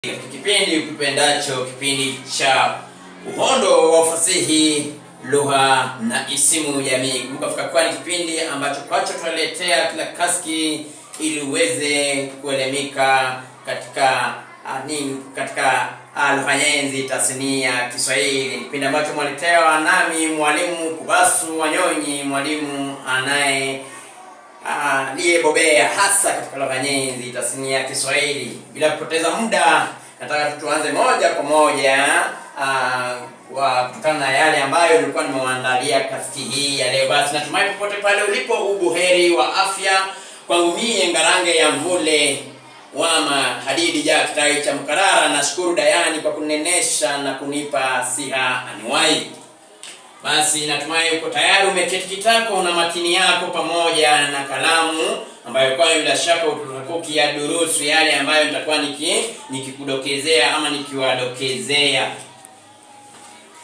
Kipindi ukipendacho, kipindi cha uhondo wa fasihi, lugha na isimu jamii. Kumbuka kwa ni kipindi ambacho kwacho tunaletea kila kaski ili uweze kuelimika katika lugha nyenzi tasnia Kiswahili. Kipindi ambacho mwaletewa nami mwalimu Kubasu Wanyonyi, mwalimu aliyebobea hasa katika lugha nyenzi tasnia Kiswahili. Bila kupoteza muda, nataka tuanze moja kwa moja kutokana na yale ambayo nilikuwa nimewaandalia kaski hii ya leo. Basi natumai popote pale ulipo ubuheri wa afya. Kwangu mie Ngarange ya Mvule wama hadidi ja kitai cha Mkarara. Nashukuru Dayani kwa kunenesha na kunipa siha anuwai. Basi natumai uko tayari, umeketi kitako na makini yako pamoja na kalamu ambayo kwa bila shaka utakuwa durusu yale ambayo nitakuwa nikikudokezea ama nikiwadokezea.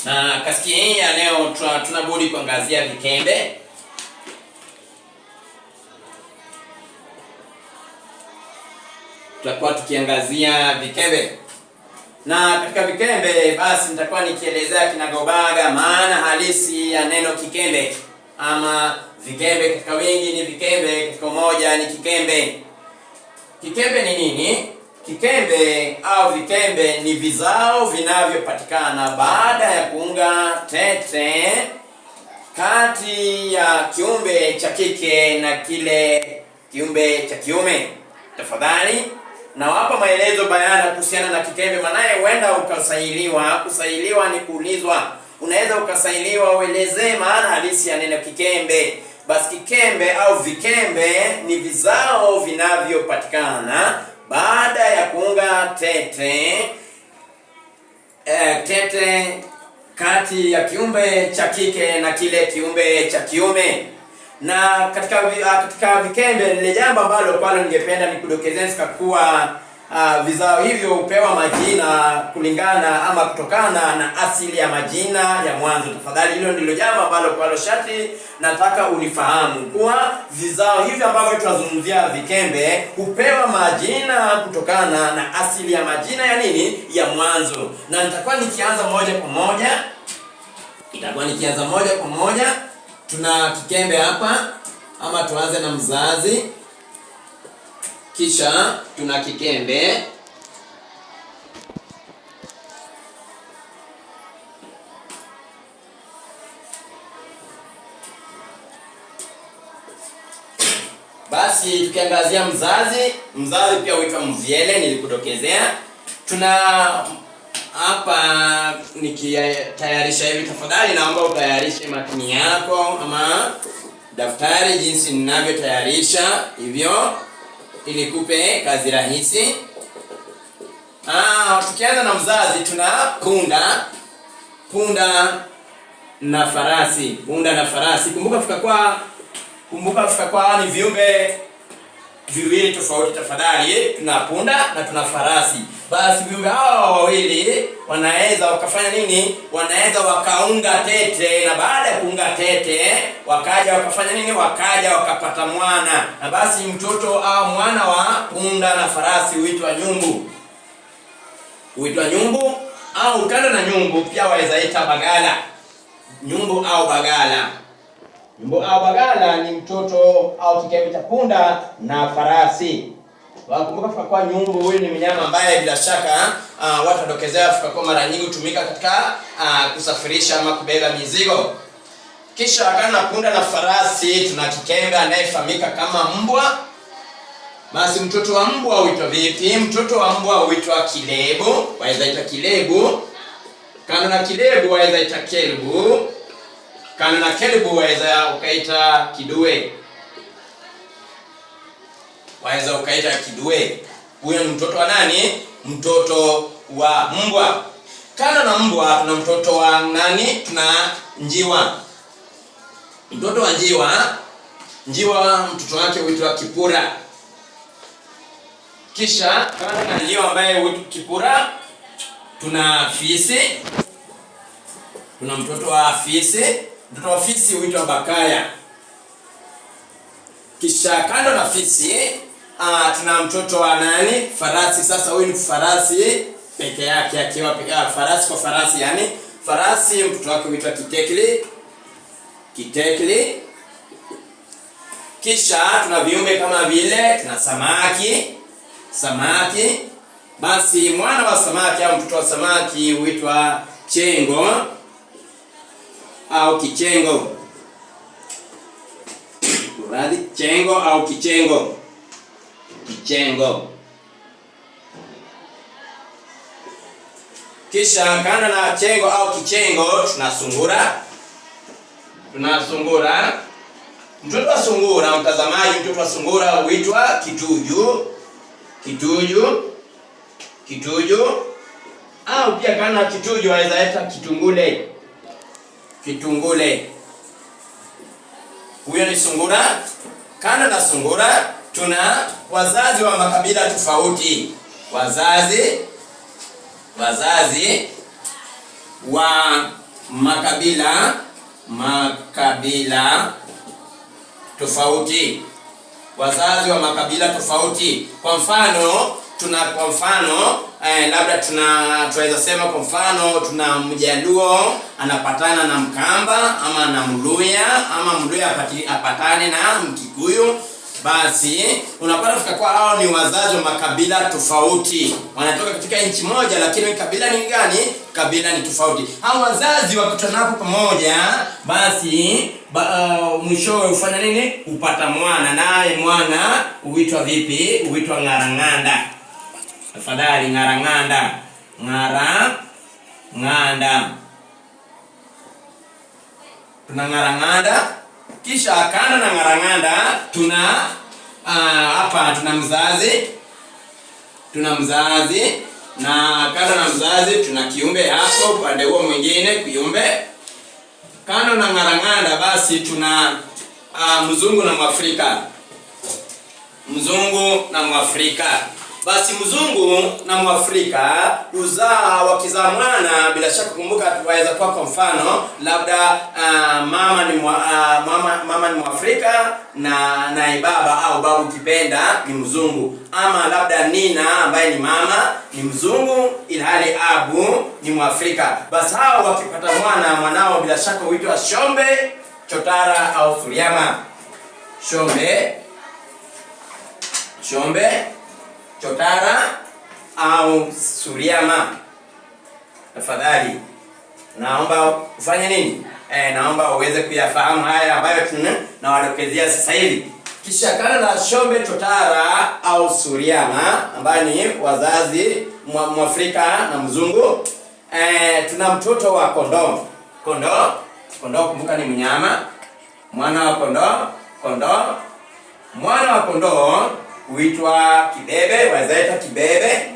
Na kaski hii ya leo tunabudi kuangazia vikembe. Tutakuwa tukiangazia vikembe. Na katika vikembe basi nitakuwa nikielezea kinagaubaga maana halisi ya neno kikembe, ama vikembe katika wingi ni vikembe, katika moja ni kikembe. Kikembe ni nini? Kikembe au vikembe ni vizao vinavyopatikana baada ya kuunga tete kati ya kiumbe cha kike na kile kiumbe cha kiume. Tafadhali na wapa maelezo bayana kuhusiana na kikembe, manaye huenda ukasailiwa. Kusailiwa ni kuulizwa. Unaweza ukasailiwa uelezee maana halisi ya neno kikembe. Basi kikembe au vikembe ni vizao vinavyopatikana baada ya kuunga tete kati ya kiumbe cha kike na kile kiumbe cha kiume. Na katika vikembe ni jambo ambalo ningependa nikudokezea kuwa vizao hivyo hupewa majina kulingana ama kutokana na asili ya majina ya mwanzo. Tafadhali hilo ndilo jambo ambalo shati nataka ulifahamu, kuwa vizao hivyo ambavyo tunazungumzia vikembe hupewa majina kutokana na asili ya majina ya nini, ya mwanzo. Na nitakuwa nikianza moja kwa moja. Tuna kikembe hapa, ama tuanze na mzazi kisha tuna kikembe. Basi tukiangazia mzazi pia huitwa mvyele, nilikudokezea. Tuna hapa nikitayarisha hivi, tafadhali naomba utayarishe makini yako ama daftari jinsi ninavyotayarisha hivyo ili kupe kazi rahisi. Tukianza na mzazi tuna punda na farasi. Kumbuka fika kwa ni viumbe viwili tofauti. Tafadhali tuna punda na tuna farasi. Basi viumbe hawa wawili wanaweza wakafanya nini? Wanaweza wakaunga tete, na baada ya kuunga tete wakaja wakafanya nini? Wakaja wakapata mwana. Na basi mtoto au mwana wa punda na farasi huitwa nyumbu au kando na nyumbu pia waweza ita bagala. Nyumbu au bagala ni mtoto au kikembe cha punda na farasi. Wakumbuka kwa nyumbu, huyu ni mnyama ambaye bila shaka watu wadokezea kwa mara nyingi hutumika katika kusafirisha ama kubeba mizigo. Kisha kana punda na farasi tuna kikembe anayefahamika kama mbwa. Basi mtoto wa mbwa huitwa vipi? Mtoto wa mbwa huitwa kilebu, waweza ita kilebu. Kando na kilebu waweza ita kelbu. Kando na kelbu waweza ukaita kidue. Huyo ni mtoto wa nani? Mtoto wa mbwa. Kando na mbwa tuna mtoto wa nani? Tuna njiwa. Mtoto wa njiwa mtoto wake huitwa kipura. Kisha kando na njiwa ambaye huitwa kipura tuna fisi. Tuna mtoto wa fisi. Mtoto wa fisi huitwa bakaya. Kisha kando na fisi tuna mtoto wa nani? Farasi. Sasa huyu ni farasi peke yake, akiwa farasi kwa farasi, yani farasi mtoto wake huitwa kitekli. Kitekli. Kisha tuna viumbe kama vile tuna samaki. Samaki. Basi mwana wa samaki au mtoto wa samaki huitwa chengo au kichengo. Kuradi, chengo au kichengo. Kichengo. Kisha kando na chengo au kichengo tuna sungura. Tuna sungura. Mtoto wa sungura, mtazamaji, mtoto wa sungura huitwa kituju. Kituju. Kituju. Au pia kando na kituju waweza eta kitungule. Kitungule. Huyo ni sungura. Kando na sungura tuna wazazi wa makabila tofauti. Wazazi wa makabila tofauti. Wazazi wa makabila tofauti. Kwa mfano labda tunaweza sema kwa mfano tuna Mjaluo anapatana na Mkamba ama na Mluya, ama Mluya apatane na Mkikuyu. Basi unapata tukakuwa hao ni wazazi wa makabila tofauti. Wanatoka katika nchi moja lakini kabila ni gani? Kabila ni tofauti. Hao wazazi wakutanapo pamoja, basi mwishowe hufanya nini? Upata mwana, naye mwana huitwa vipi? Huitwa Ngarang'anda. Tafadhali, Ngarang'anda. Ngarang'anda. Tuna Ngarang'anda. Kisha kando na Ngarang'anda tuna hapa tuna mzazi. Tuna mzazi, na kando na mzazi tuna kiumbe hapo upande huo mwingine kiumbe. Kando na Ngarang'anda basi tuna mzungu na Mwafrika. Mzungu na Mwafrika. Basi mzungu na Mwafrika wakizaa mwana, bila shaka kumbuka tuweza kwa mfano labda mama ni Mwafrika na baba au babu kipenda ni mzungu, ama labda nina ambaye ni mama ni mzungu ilhali abu ni Mwafrika. Basi hao wakipata mwanao bila shaka huitwa Shombe, Chotara au Suriama. Shombe, Chotara au Suriama. Tafadhali naomba ufanye nini? Naomba uweze kuyafahamu haya ambayo tunawadokezea sasa hivi. Kisha kana na Shombe, Chotara au Suriama ambayo ni wazazi Mwafrika na mzungu, tuna mtoto wa kondoo. Kondoo kumbuka ni mnyama. Mwana wa kondoo. Mwana wa kondoo huitwa kibebe, wazaita kibebe.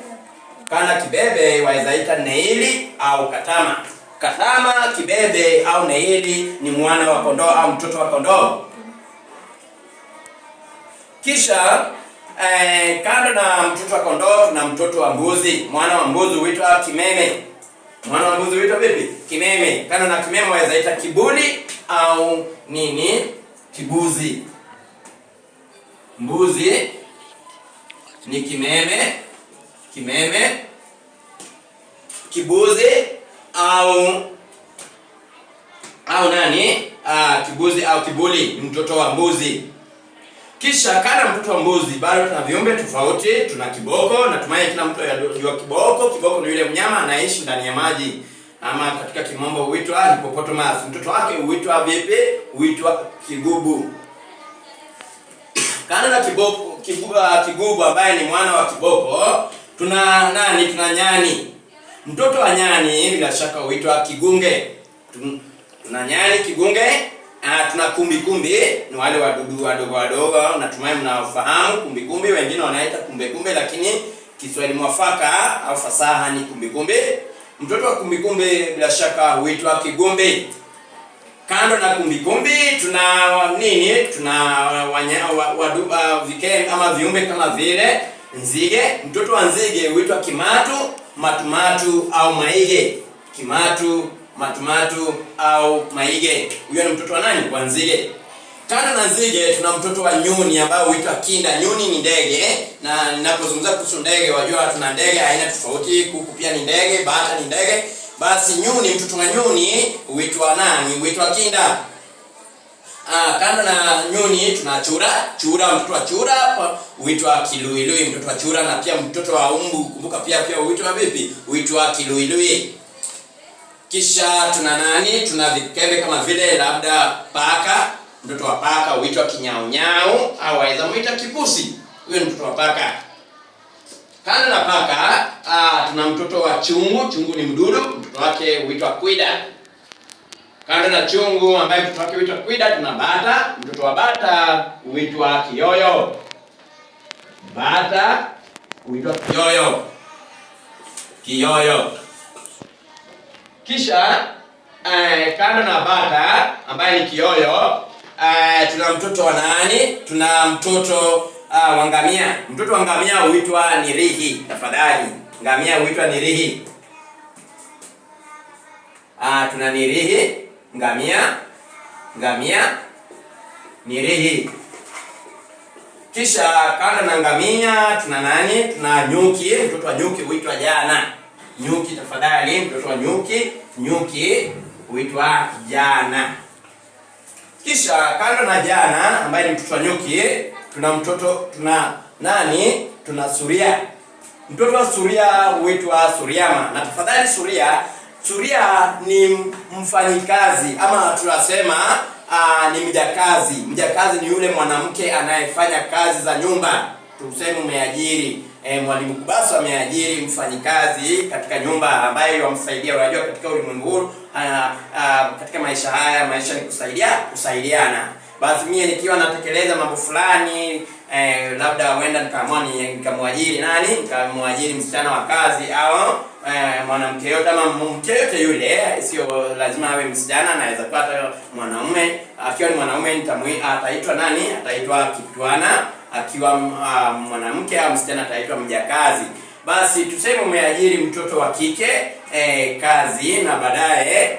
Kana kibebe wazaita neili au katama. Katama, kibebe au neili ni mwana wa kondoo au mtoto wa kondoo. Kisha kando na mtoto wa kondoo tuna mtoto wa mbuzi. Mwana wa mbuzi huitwa kimeme. Mwana wa mbuzi huitwa vipi? Kimeme. Kando na kimeme wazaita kibuli au nini? Kibuzi. Mbuzi ni kimeme. Kibuzi au nani? Kibuzi au kibuli ni mtoto wa mbuzi. Kisha kana mtoto wa mbuzi bado tuna viumbe tofauti. Tuna kiboko. Natumai kila mtu anajua kiboko. Kiboko ni yule mnyama anaishi ndani ya maji, ama katika kimombo huitwa hippopotamus. Mtoto wake huitwa vipi? Huitwa kigubu. Kana na kigubu ambaye ni mwana wa kiboko tuna nani? Tuna nyani. Mtoto wa nyani bila shaka huitwa kigunge. Tuna nyani, kigunge. Tuna kumbi. Ni wale wadudu wadogo. Natumai mnafahamu kumbi. Wengine wanaita kumbe, lakini Kiswahili mwafaka au fasaha ni kumbi. Mtoto wa kumbi bila shaka huitwa kigumbe. Kando na kumbi tuna nini? Tuna vikenge ama viumbe kama vile nzige. Mtoto wa nzige huitwa kimatu, matumatu au maige. Kimatu, matumatu au maige. Huyo ni mtoto wa nani? Wa nzige. Kando na nzige tuna mtoto wa nyuni ambao huitwa kinda. Nyuni ni ndege, na ninapozungumza kuhusu ndege wajua tuna ndege aina tofauti. Kuku pia ni ndege, bata ni ndege. Basi nyuni, mtoto wa nyuni huitwa nani? Huitwa kinda. Kando na nyuni tuna chura, mtoto wa chura huitwa kiluilui, mtoto wa chura. Na pia mtoto wa umbu, kumbuka pia huitwa vipi? Huitwa kiluilui. Kisha tuna nani? Tuna vikembe kama vile labda paka. Mtoto wa paka huitwa kinyaunyau au waweza muita kipusi. Huyo ni mtoto wa paka. Kando na paka, tuna mtoto wa chungu. Chungu ni mdudu, mtoto wake huitwa kwida. Kando na chungu ambaye mtoto wake huitwa kwida, tuna bata. Mtoto wa bata huitwa kiyoyo. Bata huitwa kiyoyo. Kiyoyo. Kisha kando na bata ambaye ni kiyoyo, tuna mtoto wa nani? Tuna mtoto wa ngamia. Mtoto wa ngamia huitwa nirihi. Tafadhali, ngamia huitwa nirihi. Tuna nirihi, ngamia, nirihi. Kisha kando na ngamia tuna nani? Tuna nyuki. Mtoto wa nyuki huitwa jana. Nyuki, tafadhali, mtoto wa nyuki huitwa jana. Kisha kando na jana ambaye ni mtoto wa nyuki, tuna nani? Tuna suria. Mtoto wa suria huitwa suriama. Na tafadhali, suria ni mfanyikazi ama tunasema ni mjakazi. Mjakazi ni yule mwanamke anayefanya kazi za nyumba. Tuseme umeajiri mwalimu Kubasu ameajiri mfanyikazi katika nyumba ambaye wamsaidia. Unajua katika ulimwengu katika maisha haya, maisha ni kusaidiana. Basi mimi nikiwa natekeleza mambo fulani, labda huenda nikamwajiri nani? Nikamwajiri msichana wa kazi au mwanamke yote ama mke yote yule, sio lazima awe msichana, anaweza kuwa hata mwanaume. Akiwa ni mwanaume ataitwa nani? Ataitwa kitwana. Akiwa mwanamke au msichana ataitwa mjakazi. Basi tuseme umeajiri mtoto wa kike kazi, na baadaye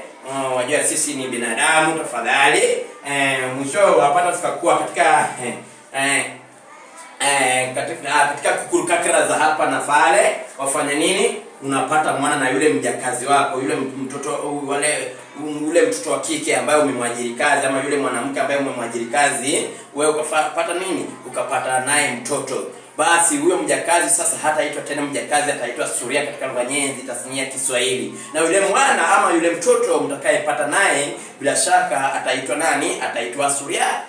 wajua sisi ni binadamu, tafadhali mwisho wapata tukakuwa katika kukurukakara za hapa na pale, wafanya nini? Unapata mwana na yule mjakazi wako, yule mtoto yule mtoto wa kike ambaye umemwajiri kazi, ama yule mwanamke ambaye umemwajiri kazi, wewe ukapata nini? Ukapata naye mtoto. Basi huyo mjakazi sasa hataitwa tena mjakazi, ataitwa suria katika lugha nyenzi, tasnia ya Kiswahili. Na yule mwana ama yule mtoto mtakayepata naye bila shaka ataitwa nani? Ataitwa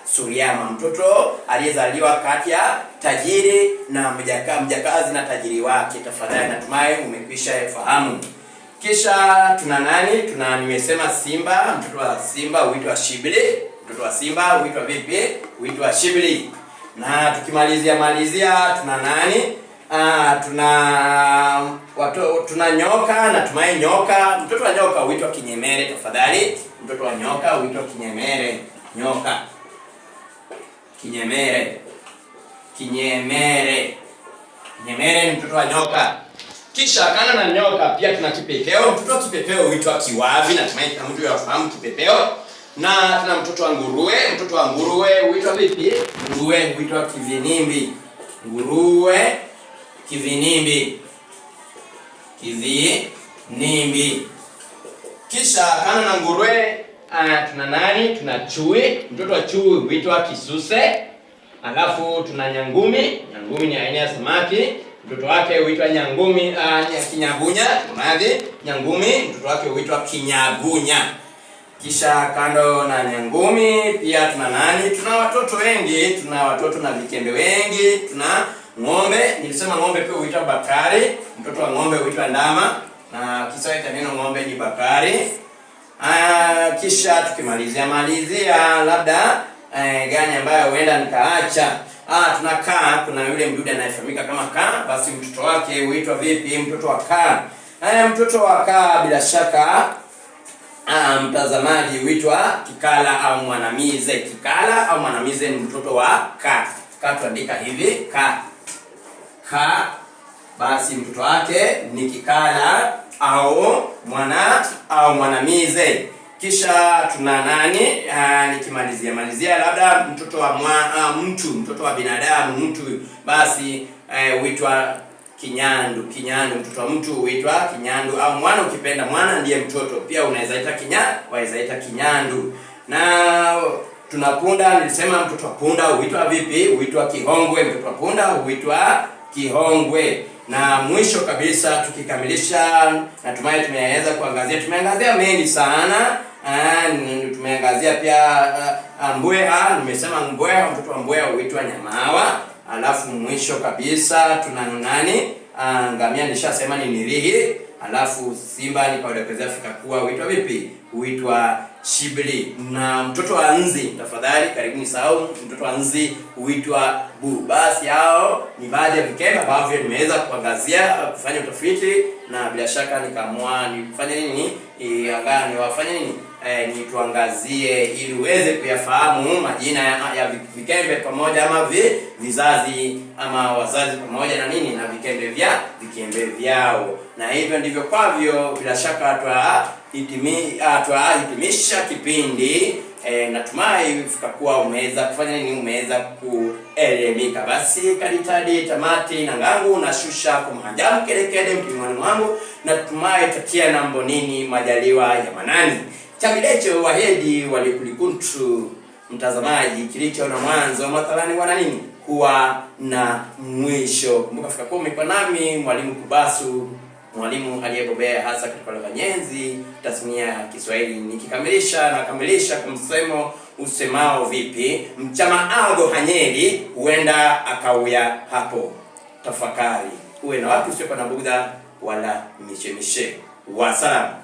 suriama, mtoto aliyezaliwa kati ya tajiri na mjakazi na tajiri wake. Tafadhali, natumai umekwisha fahamu. Kisha tuna nani? Nimesema simba. Mtoto wa simba huitwa shibli. Mtoto wa simba huitwa vipi? Huitwa shibli. Na tukimalizia tuna nani? Tuna nyoka. Natumai nyoka. Mtoto wa nyoka huitwa kinyemere. Tafadhali, mtoto wa nyoka huitwa kinyemere. Nyoka, kinyemere ni mtoto wa nyoka. Kisha kando na nyoka pia tuna kipepeo. Mtoto wa kipepeo huitwa kiwavi. Natumai kama mtu yafahamu kipepeo. Na tuna mtoto wa nguruwe. Mtoto wa nguruwe huitwa vipi? Nguruwe huitwa kivinimbi. Nguruwe, kivinimbi. Kisha kando na nguruwe tuna nani? Tuna chui. Mtoto wa chui huitwa kisuse. Alafu tuna nyangumi. Nyangumi ni aina ya samaki. Mtoto wake huitwa kinyagunya. Nyangumi mtoto wake huitwa kinyagunya. Kisha kando na nyangumi pia tuna nani? Tuna watoto wengi, tuna watoto na vikembe wengi. Tuna ng'ombe. Nilisema ng'ombe pia huitwa bakari. Mtoto wa ng'ombe huitwa ndama, na Kiswahili neno ng'ombe ni bakari. Kisha tukimalizia labda gani ambayo huenda nikaacha? Tuna kaa. Kuna yule mdudu anayefahamika kama kaa. Basi mtoto wake huitwa vipi? Mtoto wa kaa. Mtoto wa kaa bila shaka mtazamaji huitwa kikala au mwanamize. Kikala au mwanamize ni mtoto wa kaa. Tuandika hivi kaa. Basi mtoto wake ni kikala au mwanamize. Kisha tuna nani, nikimalizia labda mtoto wa mtoto wa binadamu, mtu, basi huitwa kinyandu. Mtoto wa mtu huitwa kinyandu, au mwana ukipenda, mwana ndiye mtoto. Pia unaweza ita kinyandu. Na tuna punda, nilisema mtoto wa punda huitwa vipi? Huitwa kihongwe. Mtoto wa punda huitwa kihongwe. Na mwisho kabisa tukikamilisha, natumai tumeangazia mengi sana. Tumeangazia pia mbweha. Nimesema mbweha, mtoto wa mbweha huitwa nyamawa. Alafu mwisho kabisa tuna nani, ngamia nishasema ni nirihi. Alafu simba nikawadokezea fikakuwa huitwa vipi? Huitwa shibli. Na mtoto wa nzi, tafadhali karibuni sahau, mtoto wa nzi huitwa buu. Basi hao ni baadhi ya vikembe ambavyo nimeweza kuangazia, kufanya utafiti, na bila shaka nikaamua nifanye nini, tuangazie ili uweze kuyafahamu majina ya vikembe pamoja, ama vizazi ama wazazi pamoja na nini na vikembe vyao. Na hivyo ndivyo kwavyo bila shaka hitimisha kipindi. Natumai fikakuwa umeweza kufanya nini, umeweza kuelimika. Basi kaditadi tamati na ngangu na shusha kumajamu kelekele mtimani mwangu. Natumai tatia nambo nini majaliwa ya manani. Chagilecho wahedi walikulikuntu mtazamaji, kilicho na mwanzo mathalani wana nini huwa na mwisho. Kumbuka fikakuwa umekuwa nami mwalimu Kubasu, mwalimu aliyebobea hasa katika lugha nyenzi, tasnia ya Kiswahili. Nakamilisha kwa msemo usemao vipi? Mchama ago hanyeli huenda akauya hapo. Tafakari, uwe na watu usiokuwa na bugdha wala mishemishe. Wasalamu.